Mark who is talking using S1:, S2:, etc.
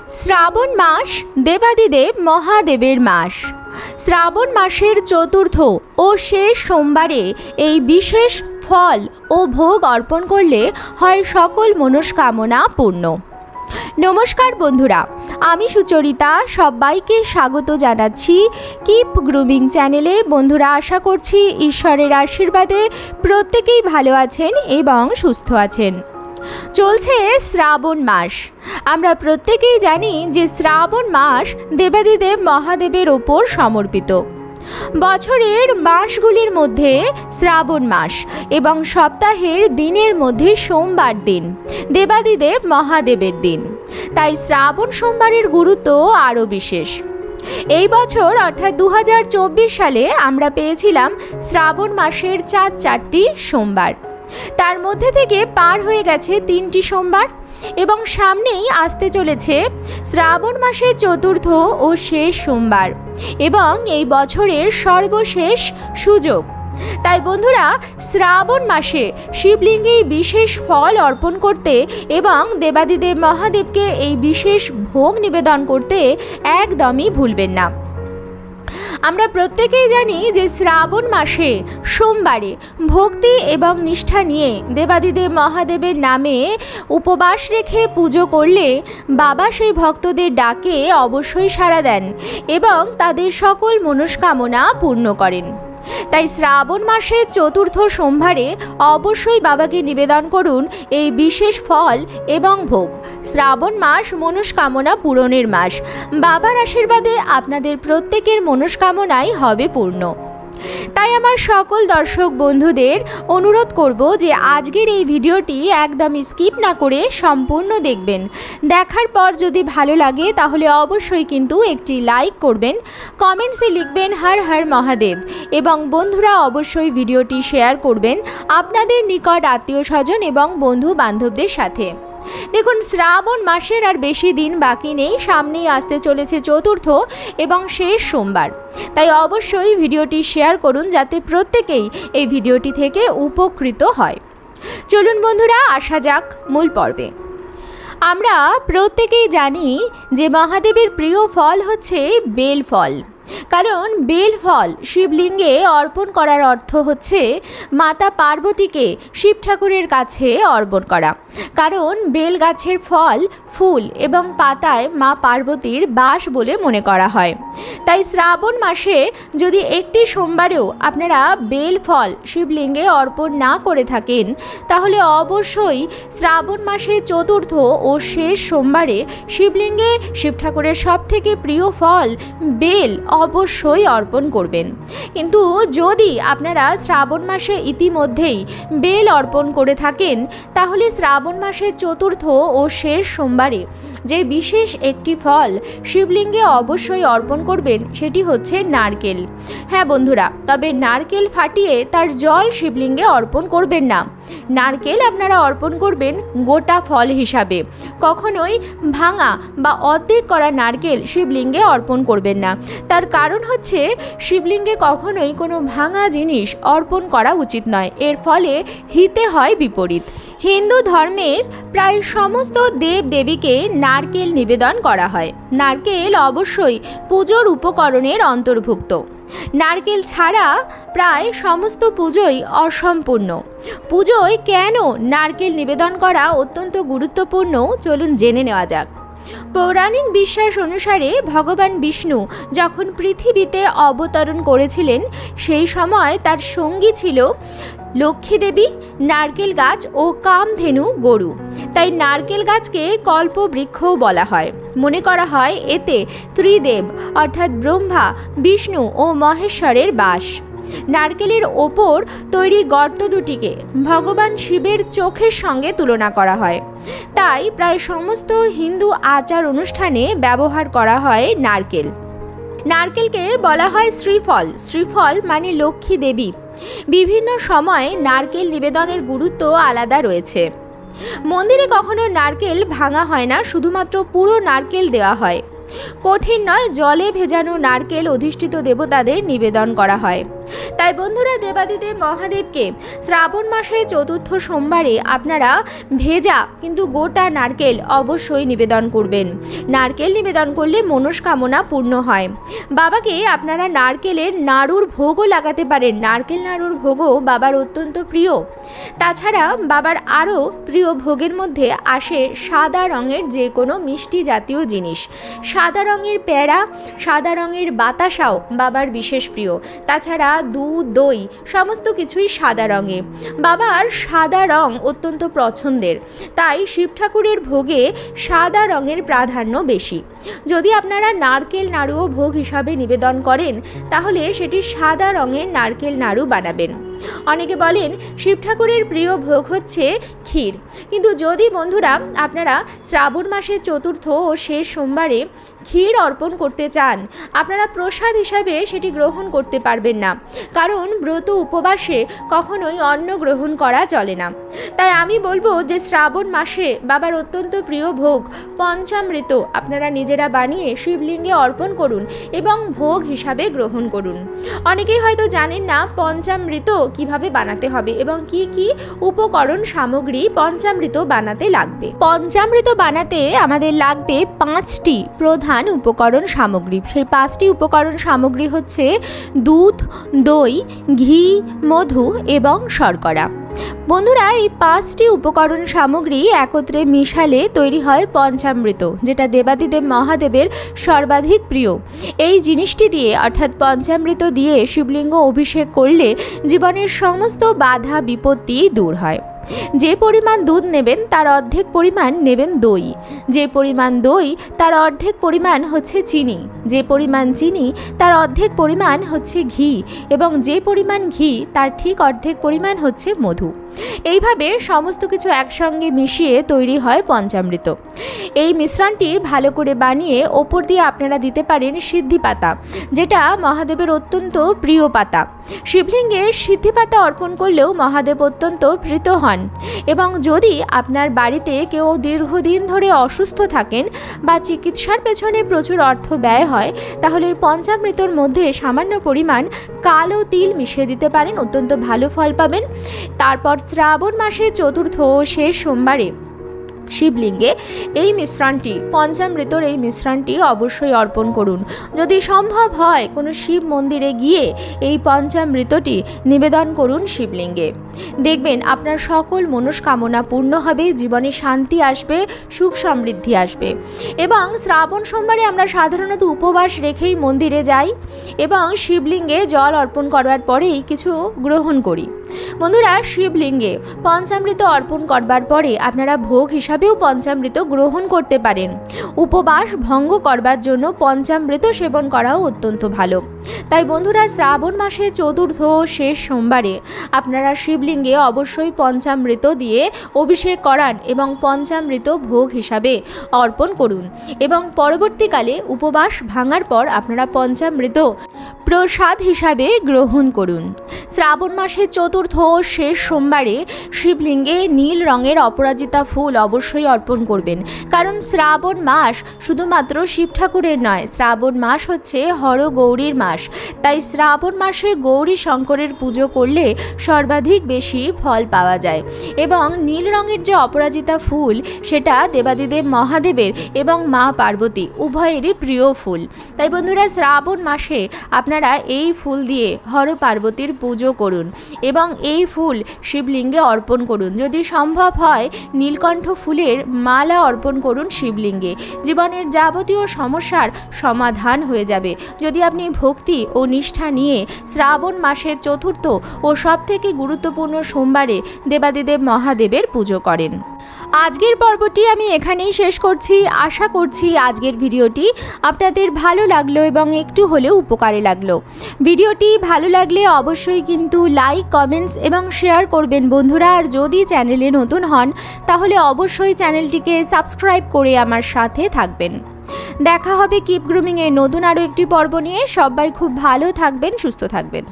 S1: শ্রাবণ মাস দেবাদিদেব মহাদেবের মাস। শ্রাবণ মাসের চতুর্থ ও শেষ সোমবারে এই বিশেষ ফল ও ভোগ অর্পণ করলে হয় সকল মনস্কামনা পূর্ণ। নমস্কার বন্ধুরা, আমি সুচরিতা সবাইকে স্বাগত জানাচ্ছি কিপ গ্রুমিং চ্যানেলে। বন্ধুরা, আশা করছি ঈশ্বরের আশীর্বাদে প্রত্যেকেই ভালো আছেন এবং সুস্থ আছেন। চলছে শ্রাবণ মাস। আমরা প্রত্যেকেই জানি যে শ্রাবণ মাস দেবাদিদেব মহাদেবের ওপর সমর্পিত। বছরের মাসগুলির মধ্যে শ্রাবণ মাস এবং সপ্তাহের দিনের মধ্যে সোমবার দিন দেবাদিদেব মহাদেবের দিন। তাই শ্রাবণ সোমবারের গুরুত্ব আরও বিশেষ। এই বছর অর্থাৎ 2024 সালে আমরা পেয়েছিলাম শ্রাবণ মাসের চারটি সোমবার। তার মধ্যে থেকে পার হয়ে গেছে 3টি সোমবার এবং সামনেই আসতে চলেছে শ্রাবণ মাসের চতুর্থ ও শেষ সোমবার এবং এই বছরের সর্বশেষ সুযোগ। তাই বন্ধুরা, শ্রাবণ মাসে শিবলিঙ্গে বিশেষ ফল অর্পণ করতে এবং দেবাদিদেব মহাদেবকে এই বিশেষ ভোগ নিবেদন করতে একদমই ভুলবেন না। আমরা প্রত্যেকেই জানি যে শ্রাবণ মাসে সোমবারে ভক্তি এবং নিষ্ঠা নিয়ে দেবাদিদেব মহাদেবের নামে উপবাস রেখে পুজো করলে বাবা সেই ভক্তদের ডাকে অবশ্যই সাড়া দেন এবং তাদের সকল মনস্কামনা পূর্ণ করেন। তাই শ্রাবণ মাসের চতুর্থ সোমবারে অবশ্যই বাবাকে নিবেদন করুন এই বিশেষ ফল এবং ভোগ। শ্রাবণ মাস মনস্কামনা পূরণের মাস। বাবার আশীর্বাদে আপনাদের প্রত্যেকের মনস্কামনাই হবে পূর্ণ। তাই আমার সকল দর্শক বন্ধুদের অনুরোধ করব যে আজকের এই ভিডিওটি একদমই স্কিপ না করে সম্পূর্ণ দেখবেন। দেখার পর যদি ভালো লাগে তাহলে অবশ্যই কিন্তু একটি লাইক করবেন, কমেন্টসে লিখবেন হর হর মহাদেব এবং বন্ধুরা অবশ্যই ভিডিওটি শেয়ার করবেন আপনাদের নিকট আত্মীয় স্বজন এবং বন্ধু বান্ধবদের সাথে। দেখুন, শ্রাবণ মাসের আর বেশি দিন বাকি নেই, সামনেই আসতে চলেছে চতুর্থ এবং শেষ সোমবার। তাই অবশ্যই ভিডিওটি শেয়ার করুন যাতে প্রত্যেকেই এই ভিডিওটি থেকে উপকৃত হয়। চলুন বন্ধুরা, আসা যাক মূল পর্বে। আমরা প্রত্যেকেই জানি যে মহাদেবের প্রিয় ফল হচ্ছে বেল ফল। কারণ বেল ফল শিবলিঙ্গে অর্পণ করার অর্থ হচ্ছে মাতা পার্বতীকে শিব ঠাকুরের কাছে অর্পণ করা। কারণ বেল গাছের ফল, ফুল এবং পাতায় মা পার্বতীর বাস বলে মনে করা হয়। তাই শ্রাবণ মাসে যদি একটি সোমবারেও আপনারা বেল ফল শিবলিঙ্গে অর্পণ না করে থাকেন তাহলে অবশ্যই শ্রাবণ মাসে চতুর্থ ও শেষ সোমবারে শিবলিঙ্গে শিব ঠাকুরের সবথেকে প্রিয় ফল বেল অবশ্যই অর্পণ করবেন। কিন্তু যদি আপনারা শ্রাবণ মাসে ইতিমধ্যেই বেল অর্পণ করে থাকেন তাহলে শ্রাবণ মাসের চতুর্থ ও শেষ সোমবারে যে বিশেষ একটি ফল শিবলিঙ্গে অবশ্যই অর্পণ করবেন সেটি হচ্ছে নারকেল। হ্যাঁ বন্ধুরা, তবে নারকেল ফাটিয়ে তার জল শিবলিঙ্গে অর্পণ করবেন না। নারকেল আপনারা অর্পণ করবেন গোটা ফল হিসাবে। কখনোই ভাঙা বা অর্ধেক করা নারকেল শিবলিঙ্গে অর্পণ করবেন না। তার কারণ হচ্ছে শিবলিঙ্গে কখনোই কোনো ভাঙা জিনিস অর্পণ করা উচিত নয়, এর ফলে হিতে হয় বিপরীত। হিন্দু ধর্মের প্রায় সমস্ত দেব দেবীকে নারকেল নিবেদন করা হয়। নারকেল অবশ্যই পুজোর উপকরণের অন্তর্ভুক্ত। নারকেল ছাড়া প্রায় সমস্ত পুজোই অসম্পূর্ণ। পুজোয় কেন নারকেল নিবেদন করা অত্যন্ত গুরুত্বপূর্ণ, চলুন জেনে নেওয়া যাক। পৌরাণিক বিশ্বাস অনুসারে ভগবান বিষ্ণু যখন পৃথিবীতে অবতরণ করেছিলেন সেই সময় তার সঙ্গী ছিল লক্ষ্মী দেবী, নারকেল গাছ ও কামধেনু গরু। তাই নারকেল গাছকে কল্পবৃক্ষও বলা হয়। মনে করা হয় এতে ত্রিদেব অর্থাৎ ব্রহ্মা, বিষ্ণু ও মহেশ্বরের বাস। নারকেলের ওপর তৈরি গর্ত দুটিকে ভগবান শিবের চোখের সঙ্গে তুলনা করা হয়। তাই প্রায় সমস্ত হিন্দু আচার অনুষ্ঠানে ব্যবহার করা হয় নারকেল। নারকেলকে বলা হয় শ্রীফল। শ্রীফল মানে লক্ষ্মী দেবী। বিভিন্ন সময় নারকেল নিবেদনের গুরুত্ব আলাদা রয়েছে। মন্দিরে কখনো নারকেল ভাঙা হয় না, শুধুমাত্র পুরো নারকেল দেওয়া হয়। কঠিন নয়, জলে ভেজানো নারকেল অধিষ্ঠিত দেবতাদের নিবেদন করা হয়। তাই বন্ধুরা, দেবাদিদেব মহাদেবকে শ্রাবণ মাসে চতুর্থ সোমবারে আপনারা ভেজা কিন্তু গোটা নারকেল অবশ্যই নিবেদন করবেন। নারকেল নিবেদন করলে মনস্কামনা পূর্ণ হয়। বাবাকে আপনারা নারকেলের নাড়ুর ভোগও লাগাতে পারেন। নারকেল নাড়ুর ভোগও বাবার অত্যন্ত প্রিয়। তাছাড়া বাবার আরও প্রিয় ভোগের মধ্যে আসে সাদা রঙের যে কোনো মিষ্টি জাতীয় জিনিস। সাদা রঙের পেয়ারা, সাদা রঙের বাতাসাও বাবার বিশেষ প্রিয়। তাছাড়া দুধ, দই সমস্ত কিছুই সাদা রঙে। বাবার সাদা রং অত্যন্ত পছন্দের, তাই শিব ঠাকুরের ভোগে সাদা রঙের প্রাধান্য বেশি। যদি আপনারা নারকেল নাড়ুও ভোগ হিসাবে নিবেদন করেন, তাহলে সেটি সাদা রঙের নারকেল নাড়ু বানাবেন। অনেকে বলেন শিব ঠাকুরের প্রিয় ভোগ হচ্ছে ক্ষীর, কিন্তু যদি বন্ধুরা আপনারা শ্রাবণ মাসের চতুর্থ ও শেষ সোমবারে ক্ষীর অর্পণ করতে চান, আপনারা প্রসাদ হিসাবে সেটি গ্রহণ করতে পারবেন না, কারণ ব্রত উপবাসে কখনোই অন্ন গ্রহণ করা চলে না। তাই আমি বলবো যে শ্রাবণ মাসে বাবার অত্যন্ত প্রিয় ভোগ পঞ্চামৃত আপনারা নিজেরা বানিয়ে শিবলিঙ্গে অর্পণ করুন এবং ভোগ হিসাবে গ্রহণ করুন। অনেকেই হয়তো জানেন না পঞ্চামৃত কিভাবে বানাতে হবে এবং কি কি উপকরণ সামগ্রী পঞ্চামৃত বানাতে লাগবে। পঞ্চামৃত বানাতে আমাদের লাগবে 5টি প্রধান উপকরণ সামগ্রী। সেই 5টি উপকরণ সামগ্রী হচ্ছে দুধ, দই, ঘি, মধু এবং শর্করা। বন্ধুরা, এই 5টি উপকরণ সামগ্রী একত্রে মিশালে তৈরি হয় পঞ্চামৃত, যেটা দেবাদিদেব মহাদেবের সর্বাধিক প্রিয়। এই জিনিসটি দিয়ে অর্থাৎ পঞ্চামৃত দিয়ে শিবলিঙ্গ অভিষেক করলে জীবনের সমস্ত বাধা বিপত্তি দূর হয়। যে পরিমাণ দুধ নেবেন তার অর্ধেক পরিমাণ নেবেন দই, যে পরিমাণ দই তার অর্ধেক পরিমাণ হচ্ছে চিনি, যে পরিমাণ চিনি তার অর্ধেক পরিমাণ হচ্ছে ঘি এবং যে পরিমাণ ঘি তার ঠিক অর্ধেক পরিমাণ হচ্ছে মধু। এইভাবে সমস্ত কিছু একসঙ্গে মিশিয়ে তৈরি হয় পঞ্চামৃত। এই মিশ্রণটি ভালো করে বানিয়ে ওপর দিয়ে আপনারা দিতে পারেন সিদ্ধি পাতা, যেটা মহাদেবের অত্যন্ত প্রিয় পাতা। শিবলিঙ্গে সিদ্ধি পাতা অর্পণ করলেও মহাদেব অত্যন্ত প্রীত হন। এবং যদি আপনার বাড়িতে কেউ দীর্ঘদিন ধরে অসুস্থ থাকেন বা চিকিৎসার পেছনে প্রচুর অর্থ ব্যয় হয়, তাহলে এই পঞ্চামৃতর মধ্যে সামান্য পরিমাণ কালো তিল মিশিয়ে দিতে পারেন, অত্যন্ত ভালো ফল পাবেন। তারপর শ্রাবণ মাসের চতুর্থ ও শেষ সোমবারে শিবলিঙ্গে এই মিশ্রণটি, পঞ্চামৃতর এই মিশ্রণটি অবশ্যই অর্পণ করুন। যদি সম্ভব হয় কোনো শিব মন্দিরে গিয়ে এই পঞ্চামৃতটি নিবেদন করুন শিবলিঙ্গে। দেখবেন আপনার সকল মনস্কামনা পূর্ণ হবে, জীবনে শান্তি আসবে, সুখ সমৃদ্ধি আসবে। এবং শ্রাবণ সোমবারে আমরা সাধারণত উপবাস রেখেই মন্দিরে যাই এবং শিবলিঙ্গে জল অর্পণ করার পরেই কিছু গ্রহণ করি। বন্ধুরা, শিবলিঙ্গে পঞ্চামৃত অর্পণ করবার পরে আপনারা ভোগ হিসাবেও পঞ্চামৃত গ্রহণ করতে পারেন। উপবাস ভঙ্গ করবার জন্য পঞ্চামৃত সেবন করাও অত্যন্ত ভালো। তাই বন্ধুরা, শ্রাবণ মাসের চতুর্থ শেষ সোমবারে আপনারা শিবলিঙ্গে অবশ্যই পঞ্চামৃত দিয়ে অভিষেক করান এবং পঞ্চামৃত ভোগ হিসাবে অর্পণ করুন এবং পরবর্তীকালে উপবাস ভাঙার পর আপনারা পঞ্চামৃত প্রসাদ হিসাবে গ্রহণ করুন। শ্রাবণ মাসের চতুর্থ শেষ সোমবারে শিবলিঙ্গে নীল রঙের অপরাজিতা ফুল অবশ্যই অর্পণ করবেন, কারণ শ্রাবণ মাস শুধুমাত্র শিব ঠাকুরের নয়, শ্রাবণ মাস হচ্ছে হর গৌরীর মাস। তাই শ্রাবণ মাসে গৌরী শঙ্করের পুজো করলে সর্বাধিক বেশি ফল পাওয়া যায়। এবং নীল রঙের যে অপরাজিতা ফুল, সেটা দেবাদিদেব মহাদেবের এবং মা পার্বতী উভয়েরই প্রিয় ফুল। তাই বন্ধুরা, শ্রাবণ মাসে আপনারা এই ফুল দিয়ে হর পার্বতীর পুজো করুন এবং এই ফুল শিবলিঙ্গে অর্পণ করুন। যদি সম্ভব হয় নীলকণ্ঠ ফুলের মালা অর্পণ করুন শিবলিঙ্গে। জীবনের যাবতীয় সমস্যার সমাধান হয়ে যাবে যদি আপনি ভক্তি ও নিষ্ঠা নিয়ে শ্রাবণ মাসের চতুর্থ ও সবথেকে গুরুত্বপূর্ণ সোমবারে দেবাদিদেব মহাদেবের পুজো করেন। আজকের পর্বটি আমি এখানেই শেষ করছি। আশা করছি আজকের ভিডিওটি আপনাদের ভালো লাগলো এবং একটু হলেও উপকারে লাগলো। ভিডিওটি ভালো লাগলে অবশ্যই কিন্তু লাইক, কমেন্টস এবং শেয়ার করবেন বন্ধুরা। আর যদি চ্যানেলে নতুন হন তাহলে অবশ্যই চ্যানেলটিকে সাবস্ক্রাইব করে আমার সাথে থাকবেন। দেখা হবে কিপ গ্রুমিংয়ের নতুন আরও একটি পর্ব নিয়ে। সবাই খুব ভালো থাকবেন, সুস্থ থাকবেন।